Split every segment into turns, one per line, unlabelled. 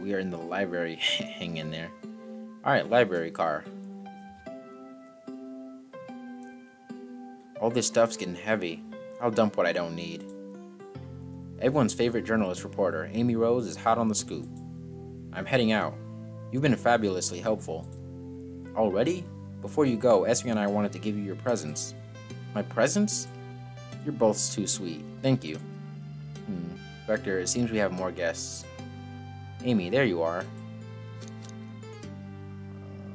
we are in the library. Hang in there. Alright, library car. All this stuff's getting heavy. I'll dump what I don't need. Everyone's favorite journalist reporter, Amy Rose, is hot on the scoop. I'm heading out. You've been fabulously helpful. Already? Before you go, Esme and I wanted to give you your presents. My presents? You're both too sweet. Thank you. Vector, it seems we have more guests. Amy, there you are.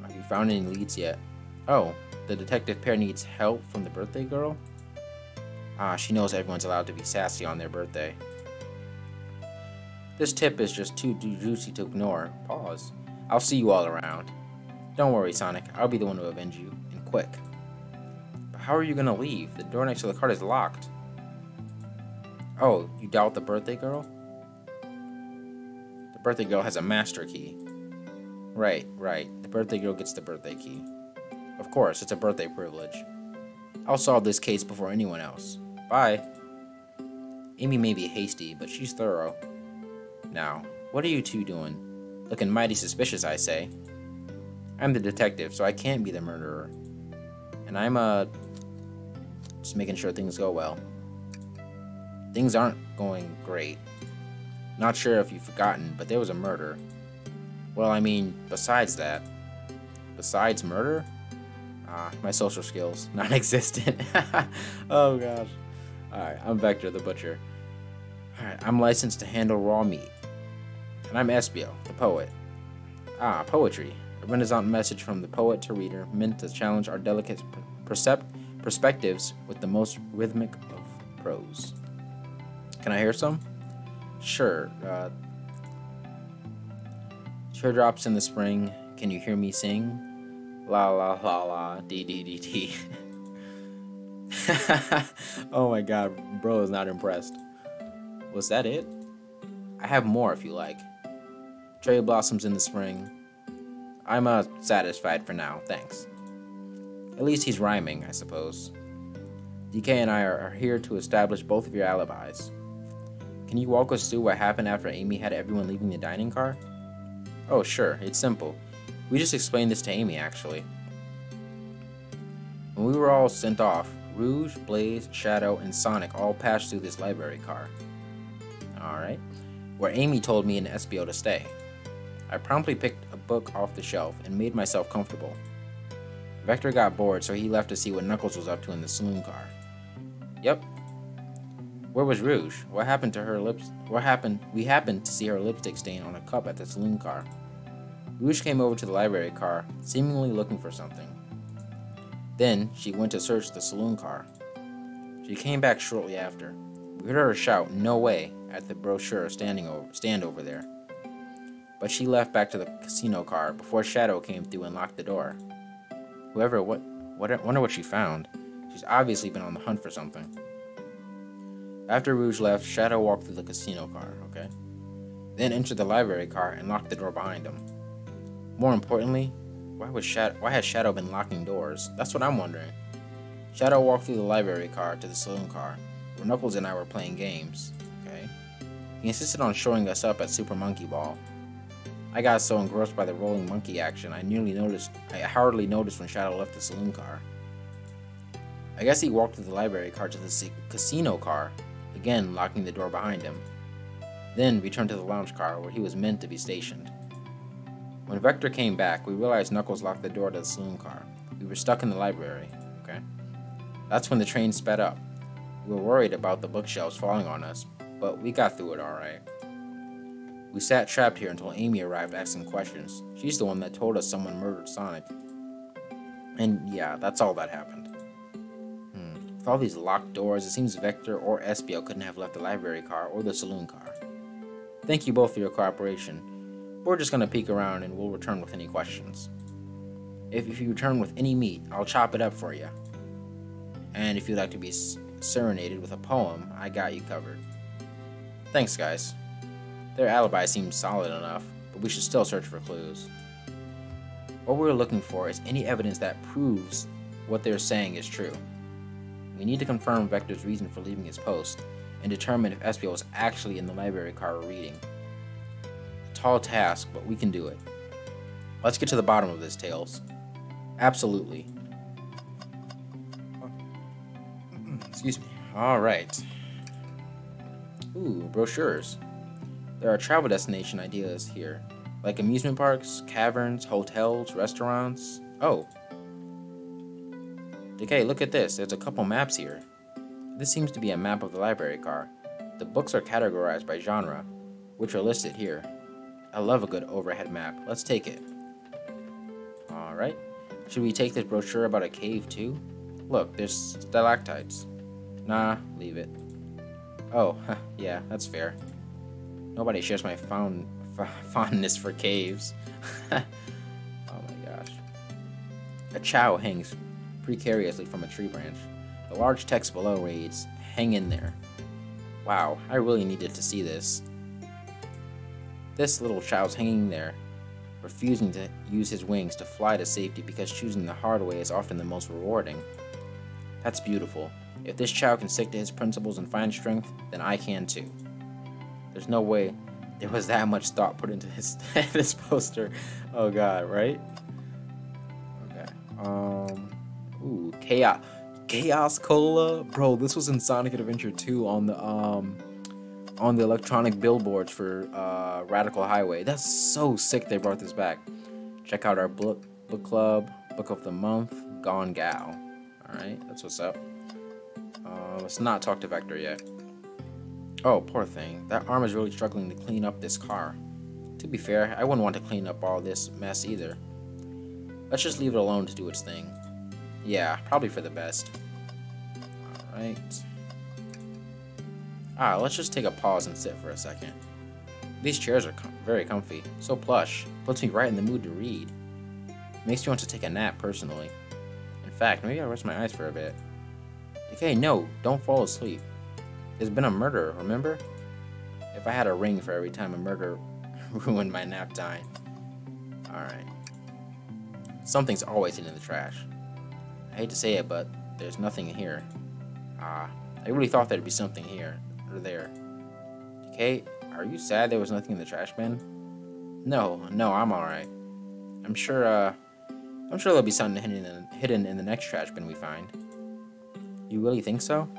Have you found any leads yet? Oh, the detective pair needs help from the birthday girl? Ah, she knows everyone's allowed to be sassy on their birthday. This tip is just too juicy to ignore. Pause. I'll see you all around. Don't worry, Sonic. I'll be the one to avenge you, and quick. But how are you gonna leave? The door next to the cart is locked. Oh, you doubt the birthday girl? The birthday girl has a master key. Right. The birthday girl gets the birthday key. Of course, it's a birthday privilege. I'll solve this case before anyone else. Bye. Amy may be hasty, but she's thorough. Now, what are you two doing? Looking mighty suspicious, I say. I'm the detective, so I can't be the murderer. And I'm, just making sure things go well. Things aren't going great. Not sure if you've forgotten, but there was a murder. Well, I mean, besides that. Besides murder? My social skills, non-existent. Oh gosh. Alright, I'm Vector the Butcher. Alright, I'm licensed to handle raw meat. And I'm Espio, the poet. Poetry. A renaissance message from the poet to reader, meant to challenge our delicate perspectives with the most rhythmic of prose. Can I hear some? Sure. Teardrops in the spring, can you hear me sing? La la la la, dee dee dee dee. Oh my god, bro is not impressed. Was that it? I have more if you like. Cherry blossoms in the spring. I'm satisfied for now, thanks. At least he's rhyming, I suppose. DK and I are here to establish both of your alibis. Can you walk us through what happened after Amy had everyone leaving the dining car? Oh sure, it's simple. We just explained this to Amy, actually. When we were all sent off, Rouge, Blaze, Shadow, and Sonic all passed through this library car. Alright. Where Amy told me and Espio to stay. I promptly picked a book off the shelf and made myself comfortable. Vector got bored, so he left to see what Knuckles was up to in the saloon car. Yep. Where was Rouge? What happened to her lips? We happened to see her lipstick stain on a cup at the saloon car. Rouge came over to the library car, seemingly looking for something. Then, she went to search the saloon car. She came back shortly after. We heard her shout, "No way," at the brochure stand over there. But she left back to the casino car before Shadow came through and locked the door. Wonder what she found. She's obviously been on the hunt for something. After Rouge left, Shadow walked through the casino car, okay? Then entered the library car and locked the door behind him. More importantly, why has Shadow been locking doors? That's what I'm wondering. Shadow walked through the library car to the saloon car, where Knuckles and I were playing games, okay? He insisted on showing us up at Super Monkey Ball. I got so engrossed by the rolling monkey action, I hardly noticed when Shadow left the saloon car. I guess he walked through the library car to the casino car, again locking the door behind him. Then returned to the lounge car where he was meant to be stationed. When Vector came back, we realized Knuckles locked the door to the saloon car. We were stuck in the library, okay? That's when the train sped up. We were worried about the bookshelves falling on us, but we got through it alright. We sat trapped here until Amy arrived asking questions. She's the one that told us someone murdered Sonic. And yeah, that's all that happened. With all these locked doors, it seems Vector or Espio couldn't have left the library car or the saloon car. Thank you both for your cooperation. We're just gonna peek around and we'll return with any questions. If you return with any meat, I'll chop it up for you. And if you'd like to be serenaded with a poem, I got you covered. Thanks, guys. Their alibi seems solid enough, but we should still search for clues. What we're looking for is any evidence that proves what they're saying is true. We need to confirm Vector's reason for leaving his post, and determine if Espio was actually in the library car reading. tall task, but we can do it. Let's get to the bottom of this, Tails. Absolutely. Excuse me. Alright. Ooh, brochures. There are travel destination ideas here, like amusement parks, caverns, hotels, restaurants. Oh. Okay, look at this. There's a couple maps here. This seems to be a map of the library car. The books are categorized by genre, which are listed here. I love a good overhead map. Let's take it. Alright. Should we take this brochure about a cave too? Look, there's stalactites. Nah, leave it. Oh, yeah, that's fair. Nobody shares my fondness for caves. Oh my gosh. A chow hangs precariously from a tree branch. The large text below reads, "Hang in there." Wow, I really needed to see this. This little chow's hanging there, refusing to use his wings to fly to safety because choosing the hard way is often the most rewarding. That's beautiful. If this chow can stick to his principles and find strength, then I can too. There's no way there was that much thought put into this poster. Oh god, right? Okay. Ooh, Chaos Cola, bro. This was in Sonic Adventure 2 on the electronic billboards for Radical Highway. That's so sick they brought this back. Check out our book club, book of the month, Gone Gal. All right, that's what's up. Let's not talk to Vector yet. Oh, poor thing. That arm is really struggling to clean up this car. To be fair, I wouldn't want to clean up all this mess either. Let's just leave it alone to do its thing. Yeah, probably for the best. Alright. Let's just take a pause and sit for a second. These chairs are very comfy. So plush. Puts me right in the mood to read. Makes me want to take a nap, personally. In fact, maybe I'll rest my eyes for a bit. Okay, no, don't fall asleep. There's been a murder, remember? If I had a ring for every time a murder ruined my nap time. Alright. Something's always in the trash. I hate to say it, but there's nothing here. I really thought there'd be something here, or there. Okay, are you sad there was nothing in the trash bin? No, I'm alright. I'm sure there'll be something hidden in the next trash bin we find. You really think so?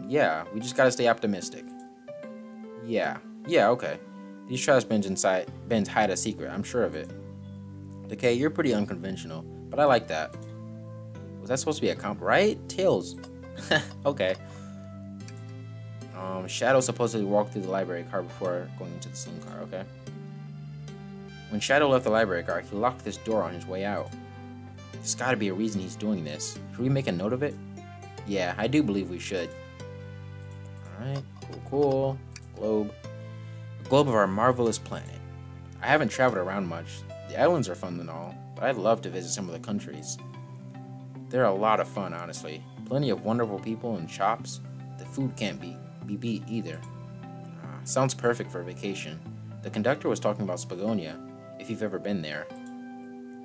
Yeah, we just gotta stay optimistic. Yeah, okay. These trash bins hide a secret, I'm sure of it. Okay, you're pretty unconventional, but I like that. Was that supposed to be a comp, right? Tails. Okay. Shadow supposedly walked through the library car before going into the saloon car, okay. When Shadow left the library car, he locked this door on his way out. There's gotta be a reason he's doing this. Should we make a note of it? Yeah, I do believe we should. Alright, cool. Globe. A globe of our marvelous planet. I haven't traveled around much. The islands are fun and all, but I'd love to visit some of the countries. They're a lot of fun, honestly. Plenty of wonderful people and shops. The food can't be beat either. Sounds perfect for a vacation. The conductor was talking about Spagonia, if you've ever been there.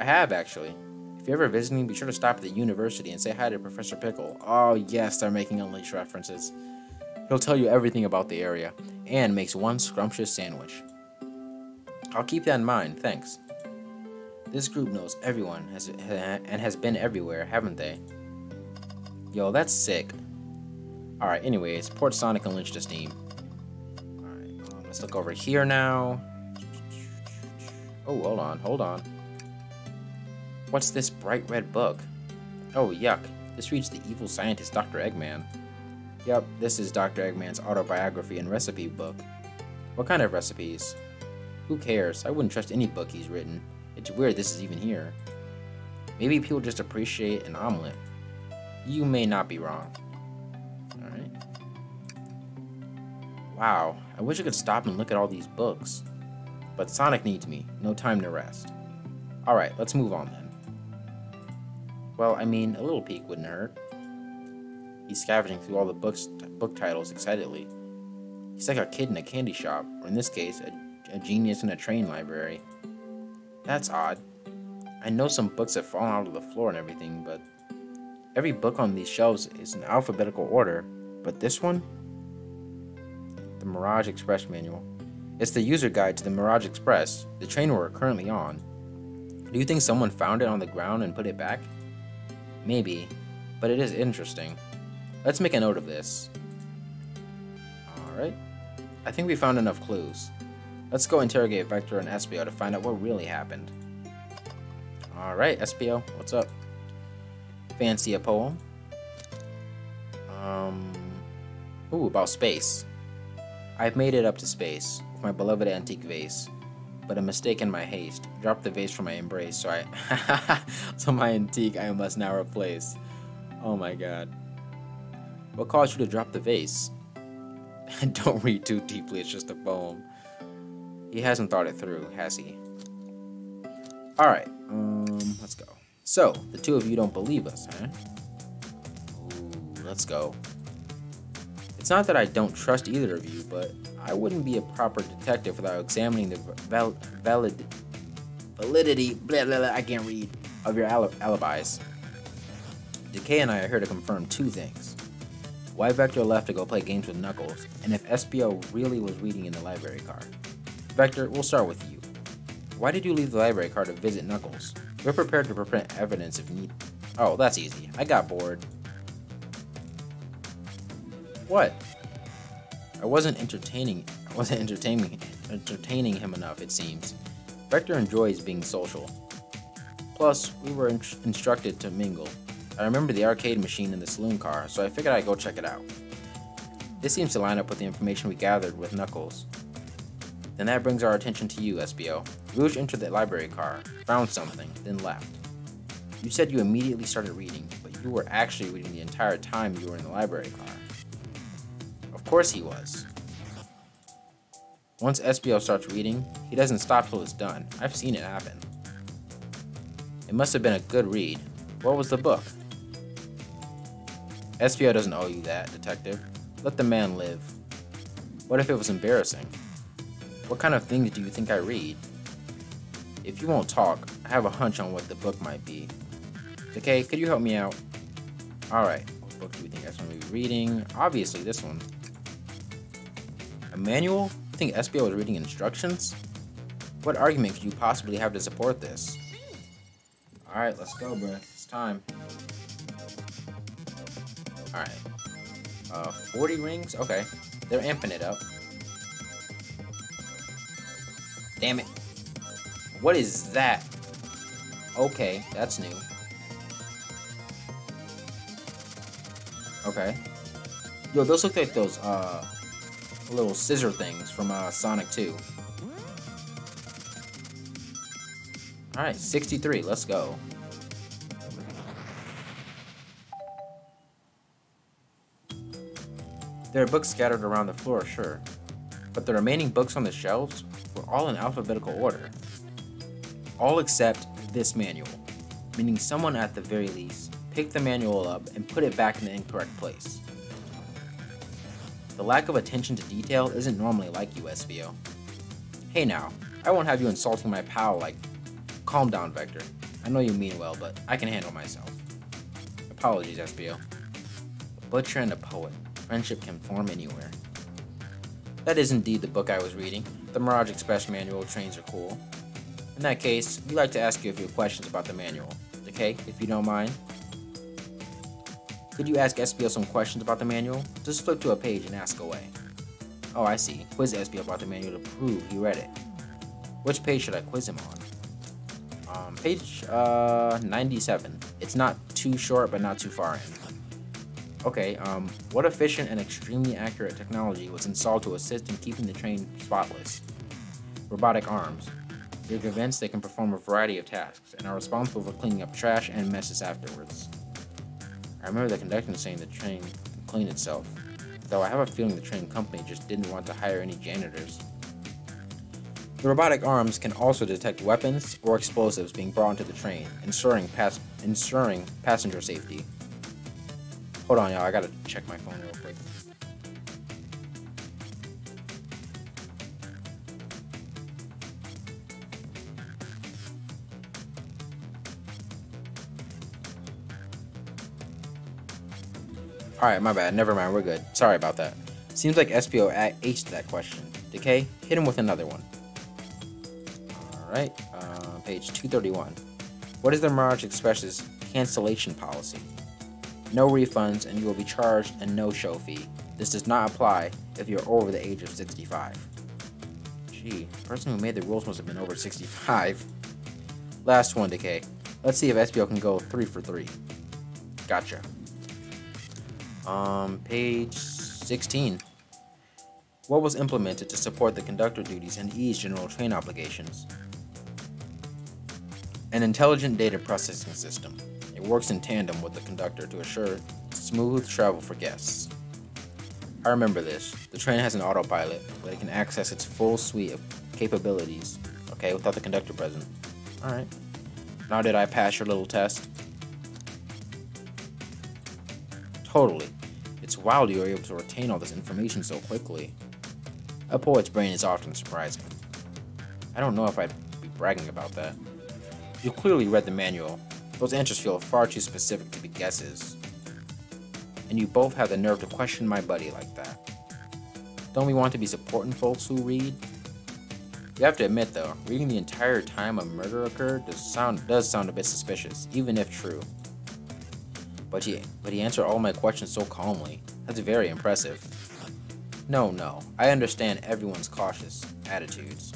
I have, actually. If you're ever visiting, be sure to stop at the university and say hi to Professor Pickle. Oh yes, they're making Unleashed references. He'll tell you everything about the area, and makes one scrumptious sandwich. I'll keep that in mind, thanks. This group knows everyone and has been everywhere, haven't they? Yo, that's sick. Alright, anyways, Port Sonic Unleashed Esteem. Alright, let's look over here now. Oh, hold on. What's this bright red book? Oh, yuck. This reads The Evil Scientist Dr. Eggman. Yep, this is Dr. Eggman's autobiography and recipe book. What kind of recipes? Who cares? I wouldn't trust any book he's written. It's weird this is even here. Maybe people just appreciate an omelet. You may not be wrong. Alright. Wow, I wish I could stop and look at all these books. But Sonic needs me. No time to rest. Alright, let's move on then. Well, I mean, a little peek wouldn't hurt. He's scavenging through all the book titles excitedly. He's like a kid in a candy shop, or in this case, a genius in a train library. That's odd. I know some books have fallen out of the floor and everything, but every book on these shelves is in alphabetical order. But this one? The Mirage Express Manual. It's the user guide to the Mirage Express, the train we're currently on. Do you think someone found it on the ground and put it back? Maybe, but it is interesting. Let's make a note of this. Alright. I think we found enough clues. Let's go interrogate Vector and Espio to find out what really happened. Alright, Espio, what's up? Fancy a poem? Ooh, about space. I've made it up to space with my beloved antique vase, but a mistake in my haste dropped the vase from my embrace, so my antique I must now replace. Oh my god. What caused you to drop the vase? Don't read too deeply, it's just a poem. He hasn't thought it through, has he? Alright, let's go. So, the two of you don't believe us, huh? Ooh, let's go. It's not that I don't trust either of you, but I wouldn't be a proper detective without examining the validity, blah, blah, blah, I can't read, of your alibis. Decay and I are here to confirm two things. Why Vector left to go play games with Knuckles, and if Espio really was reading in the library car. Vector, we'll start with you. Why did you leave the library car to visit Knuckles? We're prepared to prevent evidence if need. Oh, that's easy. I got bored. What? I wasn't entertaining him enough, it seems. Vector enjoys being social. Plus, we were instructed to mingle. I remember the arcade machine in the saloon car, so I figured I'd go check it out. This seems to line up with the information we gathered with Knuckles. Then that brings our attention to you, Espio. Rouge entered the library car, found something, then left. You said you immediately started reading, but you were actually reading the entire time you were in the library car. Of course he was. Once Espio starts reading, he doesn't stop till it's done. I've seen it happen. It must have been a good read. What was the book? Espio doesn't owe you that, detective. Let the man live. What if it was embarrassing? What kind of things do you think I read? If you won't talk, I have a hunch on what the book might be. Decay, could you help me out? Alright, what book do you think I'm going to be reading? Obviously this one. A manual? You think Espio was reading instructions? What argument could you possibly have to support this? Alright, let's go, bro. It's time. Alright. 40 rings? Okay. They're amping it up. Damn it. What is that? Okay, that's new. Okay. Yo, those look like those, little scissor things from, Sonic 2. Alright, 63, let's go. There are books scattered around the floor, sure. But the remaining books on the shelves were all in alphabetical order. All except this manual, meaning someone at the very least picked the manual up and put it back in the incorrect place. The lack of attention to detail isn't normally like you, Espio. Hey now, I won't have you insulting my pal like... Calm down, Vector. I know you mean well, but I can handle myself. Apologies, Espio. A butcher and a poet. Friendship can form anywhere. That is indeed the book I was reading. The Mirage Express manual. Trains are cool. In that case, we'd like to ask you a few questions about the manual. Okay, if you don't mind? Could you ask Espio some questions about the manual? Just flip to a page and ask away. Oh, I see. Quiz Espio about the manual to prove he read it. Which page should I quiz him on? Page 97. It's not too short, but not too far in. Okay, what efficient and extremely accurate technology was installed to assist in keeping the train spotless? Robotic arms. They're convinced they can perform a variety of tasks and are responsible for cleaning up trash and messes afterwards. I remember the conductor saying the train can clean itself, though I have a feeling the train company just didn't want to hire any janitors. The robotic arms can also detect weapons or explosives being brought into the train, ensuring passenger safety. Hold on, y'all, I gotta check my phone real quick. Alright, my bad. Never mind, we're good. Sorry about that. Seems like Espio aced that question. Decay, hit him with another one. Alright, page 231. What is the Mirage Express's cancellation policy? No refunds and you will be charged a no-show fee. This does not apply if you're over the age of 65. Gee, the person who made the rules must have been over 65. Last one, Decay. Let's see if SBO can go 3 for 3. Gotcha. Page 16. What was implemented to support the conductor duties and ease general train obligations? An intelligent data processing system. It works in tandem with the conductor to assure smooth travel for guests. I remember this. The train has an autopilot, but it can access its full suite of capabilities, okay, without the conductor present. Alright. Now did I pass your little test? Totally. It's wild you were able to retain all this information so quickly. A poet's brain is often surprising. I don't know if I'd be bragging about that. You clearly read the manual. Those answers feel far too specific to be guesses. And you both have the nerve to question my buddy like that. Don't we want to be supporting folks who read? You have to admit though, reading the entire time a murder occurred does sound a bit suspicious, even if true. But he answered all my questions so calmly. That's very impressive. No, I understand everyone's cautious attitudes.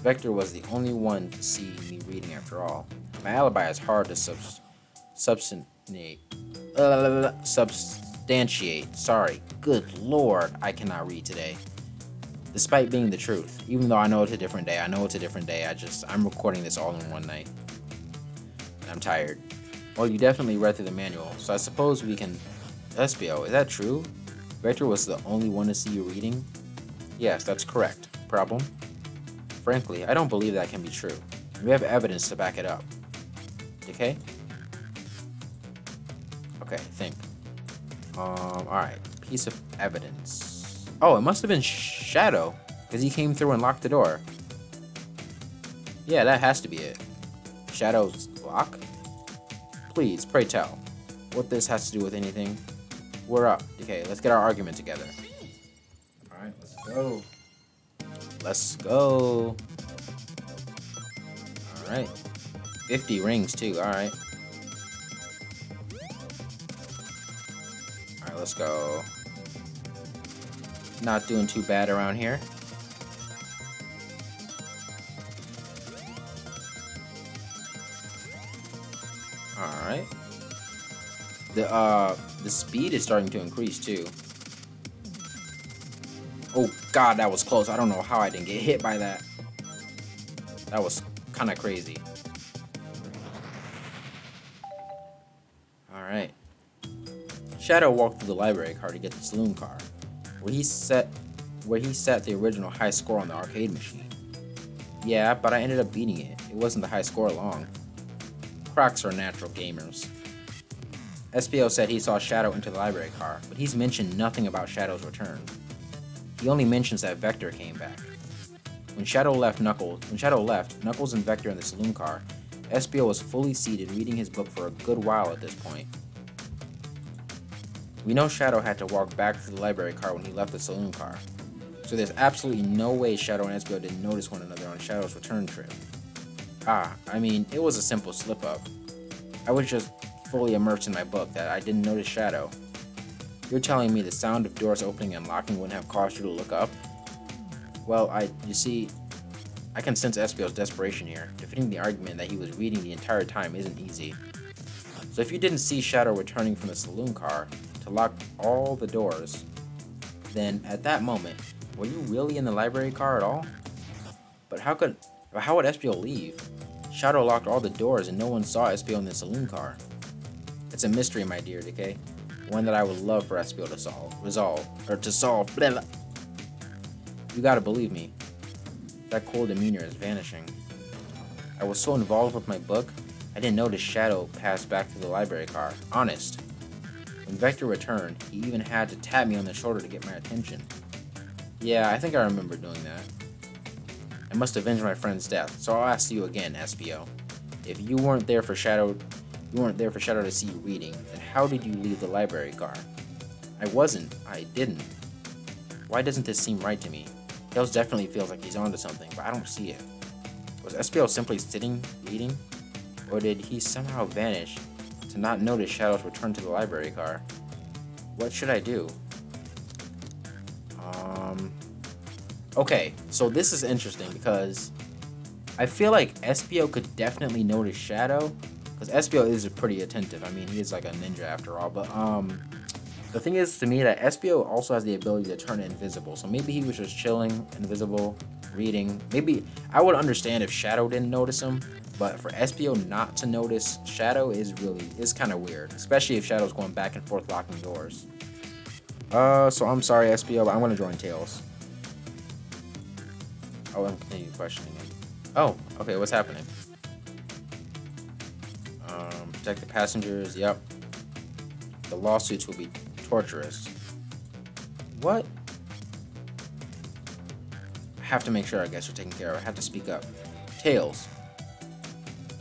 Vector was the only one to see me reading after all. My alibi is hard to substantiate. Sorry. Good lord, I cannot read today. Despite being the truth, even though I know it's a different day, I'm recording this all in one night. And I'm tired. Well, you definitely read through the manual, so I suppose we can... SBO, is that true? Vector was the only one to see you reading? Yes, that's correct. Problem? Frankly, I don't believe that can be true. We have evidence to back it up. Decay? Okay, think. Alright. Piece of evidence. Oh, it must have been Shadow, because he came through and locked the door. Yeah, that has to be it. Shadow's lock? Please, pray tell. What this has to do with anything? We're up. Okay, let's get our argument together. Alright, let's go. Let's go. Alright. 50 rings too, alright. Alright, let's go. Not doing too bad around here. Alright. The speed is starting to increase too. Oh god, that was close. I don't know how I didn't get hit by that. That was kind of crazy. Alright. Shadow walked through the library car to get the saloon car, where he set the original high score on the arcade machine. Yeah, but I ended up beating it. It wasn't the high score long. Crocs are natural gamers. SPO said he saw Shadow into the library car, but he's mentioned nothing about Shadow's return. He only mentions that Vector came back. When Shadow left, Knuckles and Vector in the saloon car, SPO was fully seated reading his book for a good while at this point. We know Shadow had to walk back to the library car when he left the saloon car, so there's absolutely no way Shadow and SPO didn't notice one another on Shadow's return trip. I mean, it was a simple slip-up. I was just fully immersed in my book that I didn't notice Shadow. You're telling me the sound of doors opening and locking wouldn't have caused you to look up? Well, you see, I can sense SPO's desperation here. Defending the argument that he was reading the entire time isn't easy. So if you didn't see Shadow returning from the saloon car to lock all the doors, then at that moment, were you really in the library car at all? But how would SPO leave? Shadow locked all the doors and no one saw SPO in the saloon car. It's a mystery, my dear Decay. One that I would love for SPO to solve. Blah, blah. You gotta believe me. That cool demeanor is vanishing. I was so involved with my book, I didn't notice Shadow pass back to the library car. Honest. When Vector returned, he even had to tap me on the shoulder to get my attention. Yeah, I think I remember doing that. I must avenge my friend's death, so I'll ask you again, SPO. If you weren't there for Shadow to see you reading, then how did you leave the library car? I didn't. Why doesn't this seem right to me? Tails definitely feels like he's onto something, but I don't see it. Was SPO simply sitting, reading? Or did he somehow vanish to not notice Shadow's return to the library car? What should I do? Okay, so this is interesting because I feel like SPO could definitely notice Shadow, because SPO is pretty attentive. I mean, he is like a ninja after all, but the thing is to me that SPO also has the ability to turn invisible, so maybe he was just chilling, invisible, reading. Maybe I would understand if Shadow didn't notice him, but for SPO not to notice Shadow is kind of weird, especially if Shadow's going back and forth locking doors. So I'm sorry, SPO, but I'm gonna join Tails. Oh, I'm continue questioning him. Oh, okay, what's happening? Protect the passengers, yep. The lawsuits will be torturous. What? I have to make sure, I guess, you're taken care of. I have to speak up. Tails.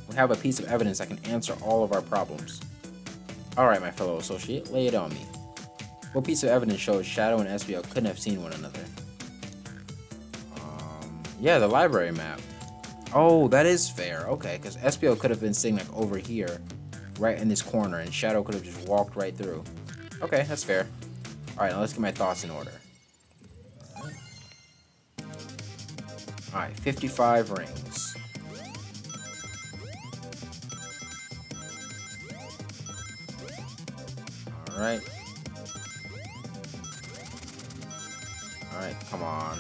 We have a piece of evidence that can answer all of our problems. Alright, my fellow associate, lay it on me. What piece of evidence shows Shadow and SPO couldn't have seen one another? Yeah, the library map. Oh, that is fair. Okay, because SPO could have been sitting like over here, right in this corner, and Shadow could have just walked right through. Okay, that's fair. Alright, now let's get my thoughts in order. Alright, 55 rings. Alright. Alright, come on.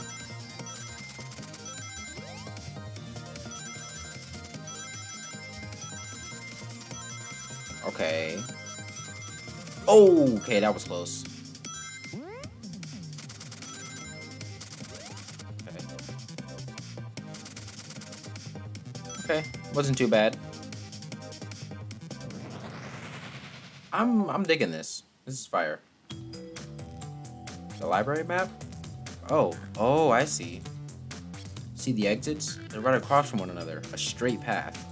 Okay. Oh, okay, that was close. Okay, wasn't too bad. I'm digging this. This is fire. The library map? Oh, I see. See the exits? They're right across from one another. A straight path.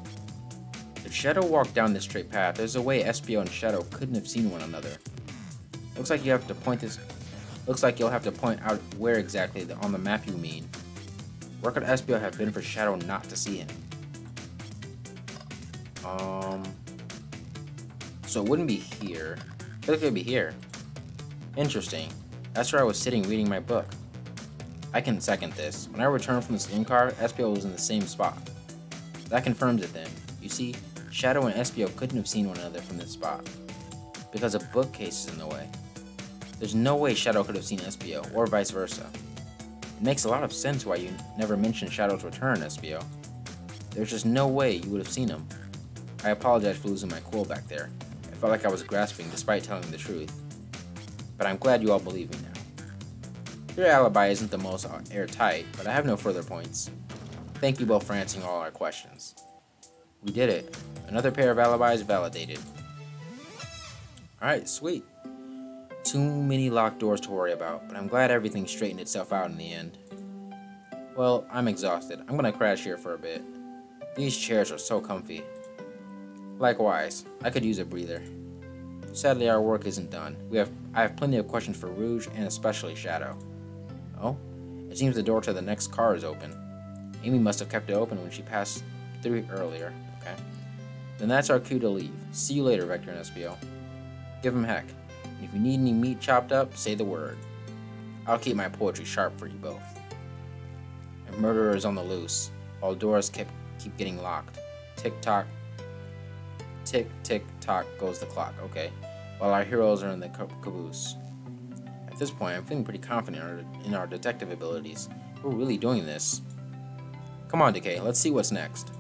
If Shadow walked down this straight path, there's a way SPO and Shadow couldn't have seen one another. Looks like you'll have to point out where exactly on the map you mean. Where could SPO have been for Shadow not to see him? So it wouldn't be here. I feel like it'd be here. Interesting. That's where I was sitting reading my book. I can second this. When I returned from the saloon car, SPO was in the same spot. That confirms it then. You see, Shadow and SPO couldn't have seen one another from this spot, because a bookcase is in the way. There's no way Shadow could have seen SPO, or vice versa. It makes a lot of sense why you never mentioned Shadow's return, SPO. There's just no way you would have seen him. I apologize for losing my cool back there. I felt like I was grasping despite telling the truth. But I'm glad you all believe me now. Your alibi isn't the most airtight, but I have no further points. Thank you both for answering all our questions. We did it. Another pair of alibis validated. Alright, sweet. Too many locked doors to worry about, but I'm glad everything straightened itself out in the end. Well, I'm exhausted. I'm gonna crash here for a bit. These chairs are so comfy. Likewise, I could use a breather. Sadly, our work isn't done. I have plenty of questions for Rouge and especially Shadow. Oh? It seems the door to the next car is open. Amy must have kept it open when she passed through earlier. Okay. Then that's our cue to leave. See you later, Vector and SPO. Give him heck. And if you need any meat chopped up, say the word. I'll keep my poetry sharp for you both. A murderer is on the loose, while doors keep getting locked. Tick-tock. Tick-tick-tock goes the clock. Okay. While our heroes are in the caboose. At this point, I'm feeling pretty confident in our detective abilities. We're really doing this. Come on, Decay. Let's see what's next.